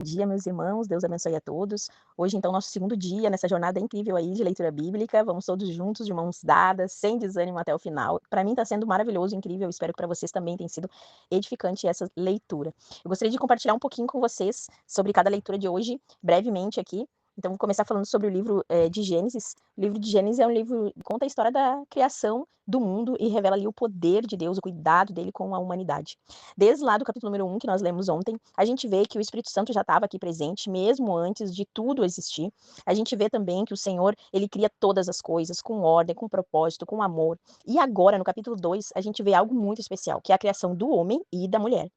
Bom dia, meus irmãos, Deus abençoe a todos. Hoje, então, nosso segundo dia nessa jornada incrível aí de leitura bíblica. Vamos todos juntos, de mãos dadas, sem desânimo até o final. Para mim está sendo maravilhoso, incrível. Espero que para vocês também tenha sido edificante essa leitura. Eu gostaria de compartilhar um pouquinho com vocês sobre cada leitura de hoje, brevemente aqui. Então, vou começar falando sobre o livro de Gênesis. O livro de Gênesis é um livro que conta a história da criação do mundo e revela ali o poder de Deus, o cuidado dele com a humanidade. Desde lá do capítulo número 1, que nós lemos ontem, a gente vê que o Espírito Santo já estava aqui presente, mesmo antes de tudo existir. A gente vê também que o Senhor, ele cria todas as coisas com ordem, com propósito, com amor. E agora, no capítulo 2, a gente vê algo muito especial, que é a criação do homem e da mulher.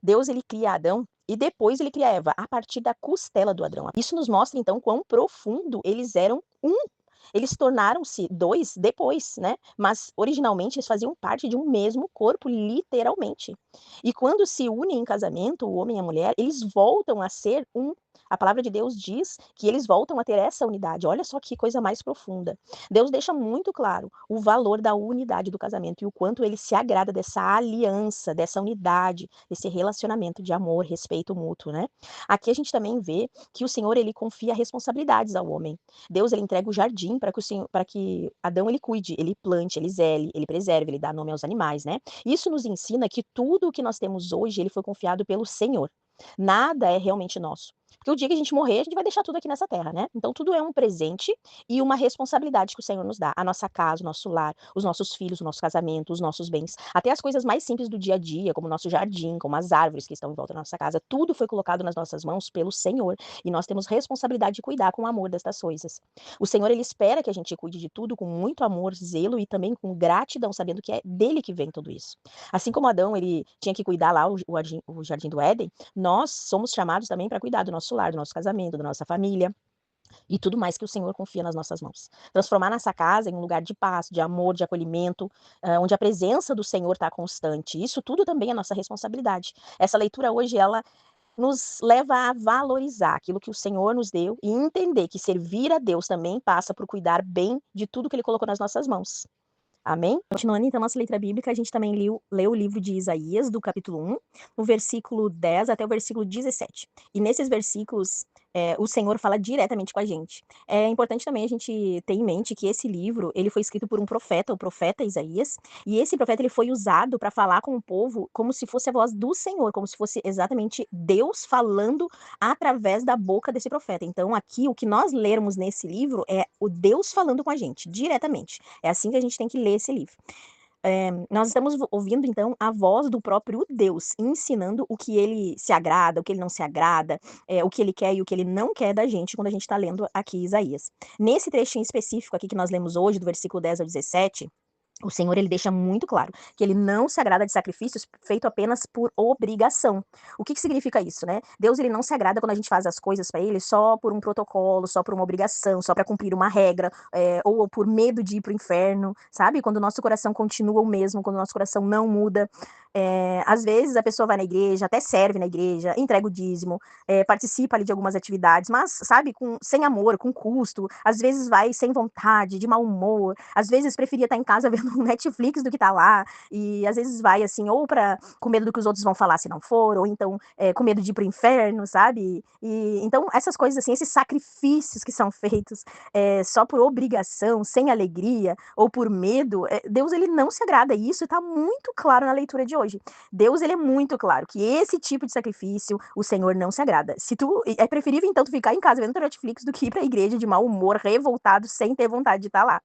Deus, ele cria Adão e depois ele cria Eva, a partir da costela do Adão. Isso nos mostra, então, quão profundo eles eram um. Eles tornaram-se dois depois, né? Mas originalmente eles faziam parte de um mesmo corpo, literalmente. E quando se unem em casamento, o homem e a mulher, eles voltam a ser um. A palavra de Deus diz que eles voltam a ter essa unidade. Olha só que coisa mais profunda. Deus deixa muito claro o valor da unidade do casamento e o quanto ele se agrada dessa aliança, dessa unidade, desse relacionamento de amor, respeito mútuo, né? Aqui a gente também vê que o Senhor, ele confia responsabilidades ao homem. Deus, ele entrega o jardim para que Adão, ele cuide, ele plante, ele zele, ele preserve, ele dá nome aos animais, né? Isso nos ensina que tudo o que nós temos hoje, ele foi confiado pelo Senhor. Nada é realmente nosso. Porque o dia que a gente morrer, a gente vai deixar tudo aqui nessa terra, né? Então tudo é um presente e uma responsabilidade que o Senhor nos dá. A nossa casa, o nosso lar, os nossos filhos, o nosso casamento, os nossos bens. Até as coisas mais simples do dia a dia, como o nosso jardim, como as árvores que estão em volta da nossa casa. Tudo foi colocado nas nossas mãos pelo Senhor. E nós temos responsabilidade de cuidar com amor destas coisas. O Senhor, ele espera que a gente cuide de tudo com muito amor, zelo e também com gratidão, sabendo que é dele que vem tudo isso. Assim como Adão, ele tinha que cuidar lá o jardim do Éden, nós somos chamados também para cuidar do nosso lar, do nosso casamento, da nossa família e tudo mais que o Senhor confia nas nossas mãos. Transformar nossa casa em um lugar de paz, de amor, de acolhimento, onde a presença do Senhor está constante. Isso tudo também é nossa responsabilidade. Essa leitura hoje, ela nos leva a valorizar aquilo que o Senhor nos deu e entender que servir a Deus também passa por cuidar bem de tudo que ele colocou nas nossas mãos. Amém? Continuando então nossa letra bíblica, a gente também leu o livro de Isaías, do capítulo 1, no versículo 10 até o versículo 17. E nesses versículos, o Senhor fala diretamente com a gente. É importante também a gente ter em mente que esse livro, ele foi escrito por um profeta, o profeta Isaías, e esse profeta, ele foi usado para falar com o povo como se fosse a voz do Senhor, como se fosse exatamente Deus falando através da boca desse profeta. Então aqui, o que nós lermos nesse livro é o Deus falando com a gente, diretamente. É assim que a gente tem que ler esse livro. Nós estamos ouvindo, então, a voz do próprio Deus, ensinando o que ele se agrada, o que ele não se agrada, o que ele quer e o que ele não quer da gente, quando a gente está lendo aqui Isaías. Nesse trechinho específico aqui que nós lemos hoje, do versículo 10 ao 17, o Senhor, ele deixa muito claro que ele não se agrada de sacrifícios feitos apenas por obrigação. O que significa isso, né? Deus, ele não se agrada quando a gente faz as coisas para ele só por um protocolo, só por uma obrigação, só para cumprir uma regra, ou por medo de ir pro inferno, sabe? Quando o nosso coração continua o mesmo, quando o nosso coração não muda. Às vezes a pessoa vai na igreja, até serve na igreja, entrega o dízimo, participa ali de algumas atividades, mas, sabe, sem amor, com custo, às vezes vai sem vontade, de mau humor, às vezes preferia estar em casa vendo um Netflix do que tá lá, e às vezes vai assim, ou com medo do que os outros vão falar se não for, ou então com medo de ir pro inferno, sabe? E então essas coisas assim, esses sacrifícios que são feitos só por obrigação, sem alegria, ou por medo, Deus, ele não se agrada, e isso tá muito claro na leitura de hoje. Deus, ele é muito claro que esse tipo de sacrifício o Senhor não se agrada. É preferível então tu ficar em casa vendo Netflix do que ir pra igreja de mau humor, revoltado, sem ter vontade de estar lá.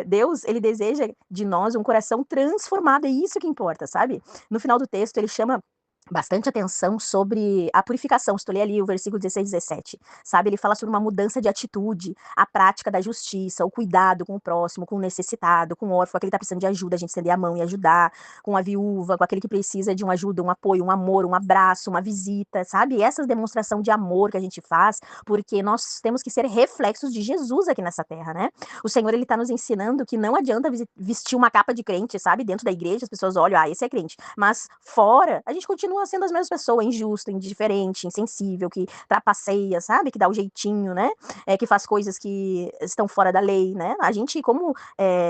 Deus, ele deseja de nós um coração transformado, é isso que importa, sabe? No final do texto, ele chama bastante atenção sobre a purificação. Se tu ler ali o versículo 16 e 17, sabe? Ele fala sobre uma mudança de atitude, a prática da justiça, o cuidado com o próximo, com o necessitado, com o órfão, com aquele que tá precisando de ajuda, a gente estender a mão e ajudar, com a viúva, com aquele que precisa de uma ajuda, um apoio, um amor, um abraço, uma visita, sabe? Essa demonstração de amor que a gente faz, porque nós temos que ser reflexos de Jesus aqui nessa terra, né? O Senhor, ele tá nos ensinando que não adianta vestir uma capa de crente, sabe? Dentro da igreja, as pessoas olham, esse é crente. Mas fora, a gente continua continua sendo as mesmas pessoas, injusto, indiferente, insensível, que trapaceia, sabe? Que dá o jeitinho, né? Que faz coisas que estão fora da lei, né? A gente, como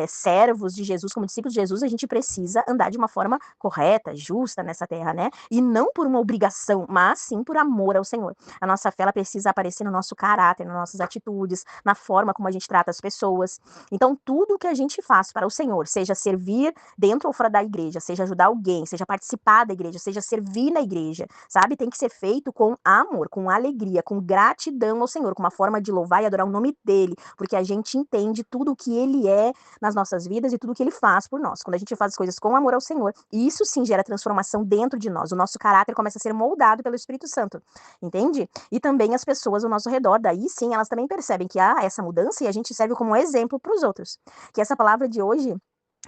servos de Jesus, como discípulos de Jesus, a gente precisa andar de uma forma correta, justa nessa terra, né? E não por uma obrigação, mas sim por amor ao Senhor. A nossa fé, ela precisa aparecer no nosso caráter, nas nossas atitudes, na forma como a gente trata as pessoas. Então, tudo que a gente faz para o Senhor, seja servir dentro ou fora da igreja, seja ajudar alguém, seja participar da igreja, seja servir na igreja, sabe? Tem que ser feito com amor, com alegria, com gratidão ao Senhor, com uma forma de louvar e adorar o nome dele, porque a gente entende tudo o que ele é nas nossas vidas e tudo o que ele faz por nós. Quando a gente faz as coisas com amor ao Senhor, isso sim gera transformação dentro de nós. O nosso caráter começa a ser moldado pelo Espírito Santo, entende? E também as pessoas ao nosso redor, daí sim, elas também percebem que há essa mudança e a gente serve como exemplo para os outros. Que essa palavra de hoje,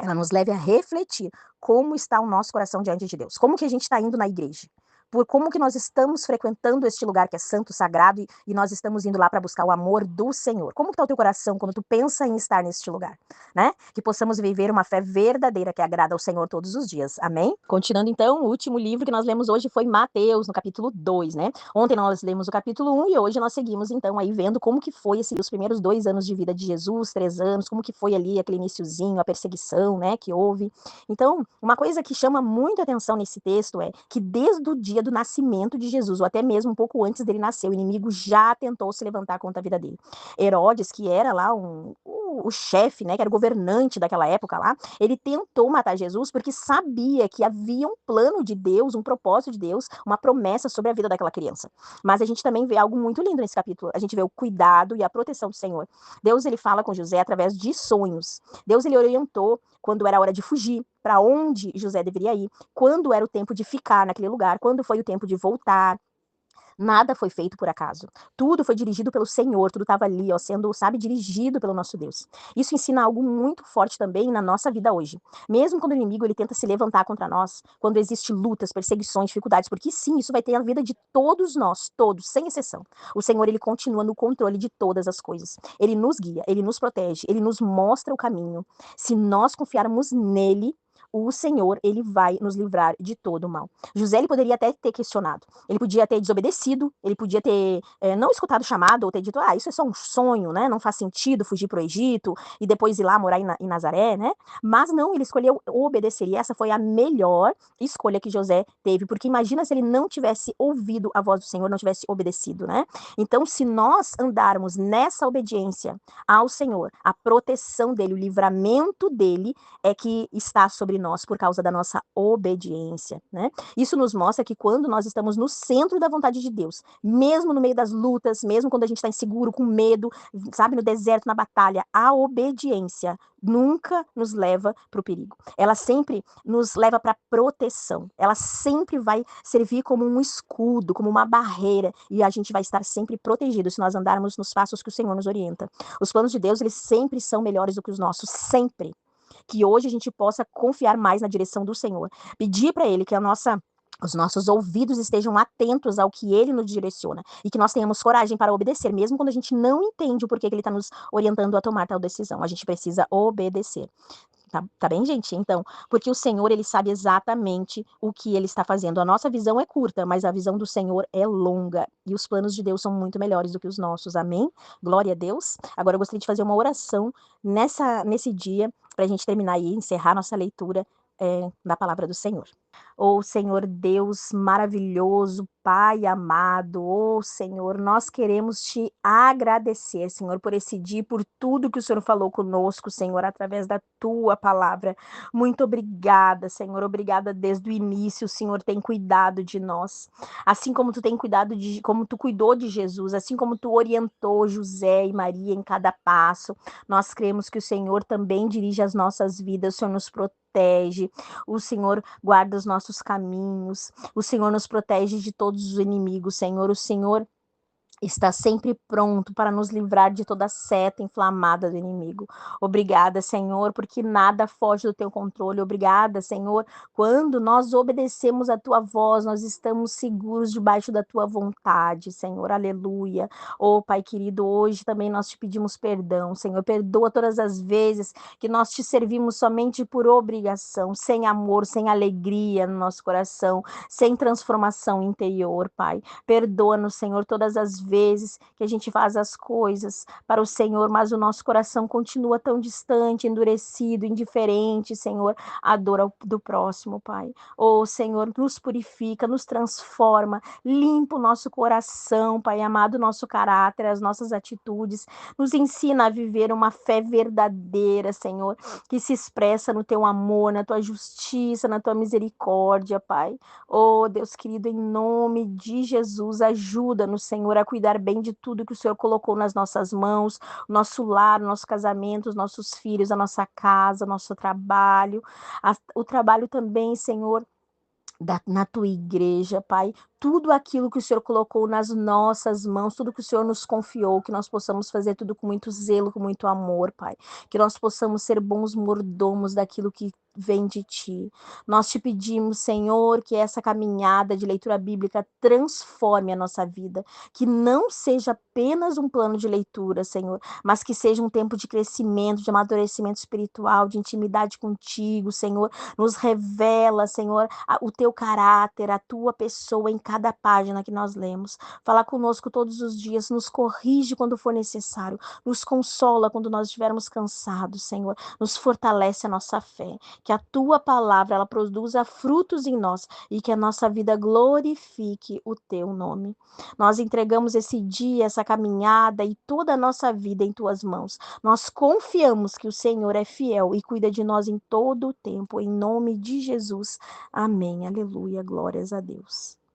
ela nos leve a refletir como está o nosso coração diante de Deus. Como que a gente está indo na igreja? Por como que nós estamos frequentando este lugar que é santo, sagrado, e nós estamos indo lá para buscar o amor do Senhor. Como que está o teu coração quando tu pensa em estar neste lugar, né? Que possamos viver uma fé verdadeira que agrada ao Senhor todos os dias. Amém? Continuando então, o último livro que nós lemos hoje foi Mateus, no capítulo 2, né? Ontem nós lemos o capítulo 1 e hoje nós seguimos então aí vendo como que foi os primeiros 2 anos de vida de Jesus, 3 anos, como que foi ali aquele iniciozinho, a perseguição, né, que houve. Então, uma coisa que chama muito atenção nesse texto é que desde o dia do nascimento de Jesus, ou até mesmo um pouco antes dele nascer, o inimigo já tentou se levantar contra a vida dele. Herodes, que era lá o chefe, né, que era o governante daquela época lá, ele tentou matar Jesus porque sabia que havia um plano de Deus, um propósito de Deus, uma promessa sobre a vida daquela criança. Mas a gente também vê algo muito lindo nesse capítulo. A gente vê o cuidado e a proteção do Senhor. Deus, ele fala com José através de sonhos. Deus, ele orientou quando era hora de fugir, para onde José deveria ir, quando era o tempo de ficar naquele lugar, quando foi o tempo de voltar. Nada foi feito por acaso. Tudo foi dirigido pelo Senhor, tudo estava ali, ó, sendo, sabe, dirigido pelo nosso Deus. Isso ensina algo muito forte também na nossa vida hoje. Mesmo quando o inimigo ele tenta se levantar contra nós, quando existe lutas, perseguições, dificuldades, porque sim, isso vai ter a vida de todos nós, todos, sem exceção. O Senhor, ele continua no controle de todas as coisas. Ele nos guia, ele nos protege, ele nos mostra o caminho. Se nós confiarmos nele, o Senhor, ele vai nos livrar de todo o mal. José, ele poderia até ter questionado, ele podia ter desobedecido, ele podia ter não escutado o chamado, ou ter dito, isso é só um sonho, né? Não faz sentido fugir para o Egito e depois ir lá morar em Nazaré, né? Mas não, ele escolheu obedecer, e essa foi a melhor escolha que José teve, porque imagina se ele não tivesse ouvido a voz do Senhor, não tivesse obedecido, né? Então, se nós andarmos nessa obediência ao Senhor, a proteção dele, o livramento dele é que está sobre nós por causa da nossa obediência, né? Isso nos mostra que quando nós estamos no centro da vontade de Deus, mesmo no meio das lutas, mesmo quando a gente está inseguro, com medo, sabe, no deserto, na batalha, a obediência nunca nos leva para o perigo. Ela sempre nos leva para proteção. Ela sempre vai servir como um escudo, como uma barreira, e a gente vai estar sempre protegido se nós andarmos nos passos que o Senhor nos orienta. Os planos de Deus, eles sempre são melhores do que os nossos, sempre. Que hoje a gente possa confiar mais na direção do Senhor. Pedir para Ele que os nossos ouvidos estejam atentos ao que Ele nos direciona e que nós tenhamos coragem para obedecer, mesmo quando a gente não entende o porquê que Ele está nos orientando a tomar tal decisão. A gente precisa obedecer. Tá bem, gente? Então, porque o Senhor, ele sabe exatamente o que ele está fazendo. A nossa visão é curta, mas a visão do Senhor é longa. E os planos de Deus são muito melhores do que os nossos. Amém? Glória a Deus. Agora eu gostaria de fazer uma oração nesse dia, para a gente terminar aí, encerrar nossa leitura da palavra do Senhor. Oh, Senhor Deus maravilhoso, Pai amado, oh, Senhor, nós queremos te agradecer, Senhor, por esse dia, por tudo que o Senhor falou conosco, Senhor, através da tua palavra. Muito obrigada, Senhor, obrigada desde o início, o Senhor tem cuidado de nós. Assim como tu tem cuidado como tu cuidou de Jesus, assim como tu orientou José e Maria em cada passo, nós cremos que o Senhor também dirige as nossas vidas, o Senhor nos protege, o Senhor guarda os nossos caminhos, o Senhor nos protege de todos os inimigos, Senhor, o Senhor está sempre pronto para nos livrar de toda seta inflamada do inimigo. Obrigada, Senhor, porque nada foge do teu controle. Obrigada, Senhor, quando nós obedecemos a tua voz, nós estamos seguros debaixo da tua vontade, Senhor. Aleluia. Oh, Pai querido, hoje também nós te pedimos perdão, Senhor. Perdoa todas as vezes que nós te servimos somente por obrigação, sem amor, sem alegria no nosso coração, sem transformação interior, Pai. Perdoa-nos, Senhor, todas as vezes que a gente faz as coisas para o Senhor, mas o nosso coração continua tão distante, endurecido, indiferente, Senhor, à dor do próximo, Pai. Oh, Senhor, nos purifica, nos transforma, limpa o nosso coração, Pai amado, o nosso caráter, as nossas atitudes, nos ensina a viver uma fé verdadeira, Senhor, que se expressa no teu amor, na tua justiça, na tua misericórdia, Pai. Oh, Deus querido, em nome de Jesus, ajuda-nos, Senhor, a cuidar bem de tudo que o Senhor colocou nas nossas mãos, o nosso lar, o nosso casamento, os nossos filhos, a nossa casa, o nosso trabalho, o trabalho também, Senhor, na tua igreja, Pai, tudo aquilo que o Senhor colocou nas nossas mãos, tudo que o Senhor nos confiou, que nós possamos fazer tudo com muito zelo, com muito amor, Pai, que nós possamos ser bons mordomos daquilo que vem de ti. Nós te pedimos, Senhor, que essa caminhada de leitura bíblica transforme a nossa vida, que não seja apenas um plano de leitura, Senhor, mas que seja um tempo de crescimento, de amadurecimento espiritual, de intimidade contigo, Senhor. Nos revela, Senhor, o teu caráter, a tua pessoa em cada página que nós lemos. Fala conosco todos os dias, nos corrige quando for necessário, nos consola quando nós estivermos cansados, Senhor, nos fortalece a nossa fé, que a tua palavra ela produza frutos em nós e que a nossa vida glorifique o teu nome. Nós entregamos esse dia, essa caminhada e toda a nossa vida em tuas mãos. Nós confiamos que o Senhor é fiel e cuida de nós em todo o tempo, em nome de Jesus. Amém. Aleluia. Glórias a Deus.